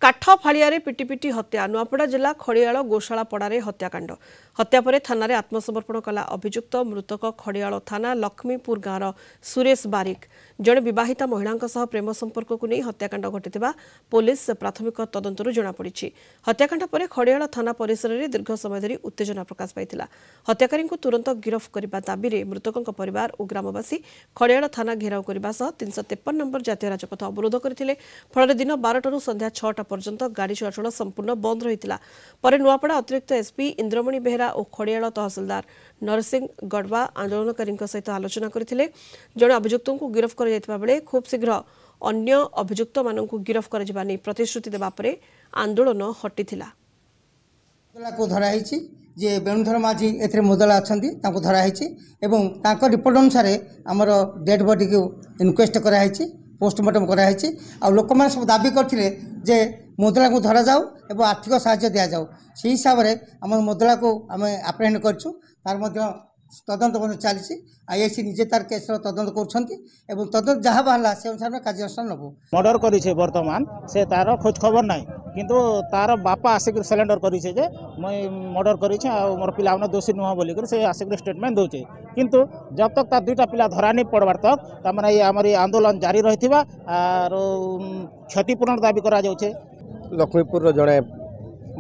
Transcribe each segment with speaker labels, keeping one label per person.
Speaker 1: काठ फाड़िया पिटिपिटी हत्या नुआपड़ा जिला खड़ियाल गोशाला पड़ारे हत्याकांड हत्या पर थाना आत्मसमर्पण कला अभियुक्त मृतक खड़ियाल थाना लक्ष्मीपुर गाँव सुरेश बारिक जड़े विवाहिता महिला प्रेम संपर्क को नहीं हत्याकांड घटी पुलिस प्राथमिक तदंतर जमापड़ी हत्याकांड पर खड़ियाल थाना परिसर में दीर्घ समय धरी उत्तेजना प्रकाश पाई हत्याकारी को तुरंत गिरफ करने दाबी मृतकों परिवार और ग्रामवासी खड़ियाल थाना घेराव करने 353 नंबर जातीय राजपथ अवरोध करते फल दिन 12 संध्या 6टा पर्यंत गाड़ी चलाचल संपूर्ण बंद रही पर नुआपड़ा अतिरिक्त एसपी इंद्रमणि बेहरा और खड़ियाल तहसिलदार नरसिंह गढ़वा आंदोलनकारी सहित आलोचना करते जड़े अभियुक्त को गिरफ कर खूब शीघ्र अन्य अभियुक्त मान गिरफ कर प्रतिश्रुति देवापर आंदोलन हटी
Speaker 2: जे वेणुधर माझी ए मुदला अच्छा धराई रिपोर्ट अनुसार आमर डेड बॉडी को इनक्वेस्ट कराई पोस्टमार्टम कराई आ लोक मैंने सब दाबी करते जे मुदला को धरा जाऊ एवं आर्थिक साहाय्य दि जाऊ से हिसाब से आम मुदला को आम आप्रेहेंड करूँ तार तदंत चली आईआईसी निजे तार केस तदंत कर तदंत जहाँ बाहर से अनुसार कार्यानुष्ठान नबू
Speaker 3: मर्डर करे बर्तमान से तार खोज खबर ना किंतु तार बापा आसिक सिलेंडर करे मुई मर्डर कर मोर पिला दोषी नुह बोलिक से आसिक स्टेटमेंट दौचे किंतु जब तक तार दुईटा पिला धरा नहीं पड़वार तक तमाने आमर आंदोलन जारी रही और क्षतिपूरण दाबी करा जाउछे।
Speaker 4: लक्ष्मीपुर जड़े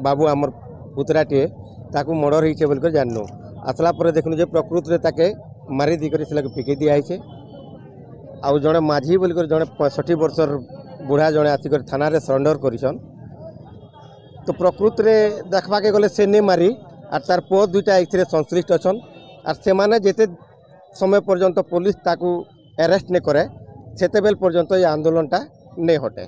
Speaker 4: बाबू आमर पुतराटे ताकू मर्डर होइछे बोलकर जाननु आसला पर देखनु जे प्रकृति रे ताके मारी दिकर से फिके दिखाई आउ जड़े माझी बोलिकर जड़े 65 वर्षर बुढ़ा जड़े आसिक थाना रे सरेंडर करिसन तो प्रकृति रे देखबा के गले से नहीं मारी और तार पुओ दुईटा एथिरे संश्लिष्ट अछन और से माने जेते समय पर्यंत पुलिस ताकू अरेस्ट नहीं करे सेते बेल पर्यंत ये आंदोलन टा नहीं हटे।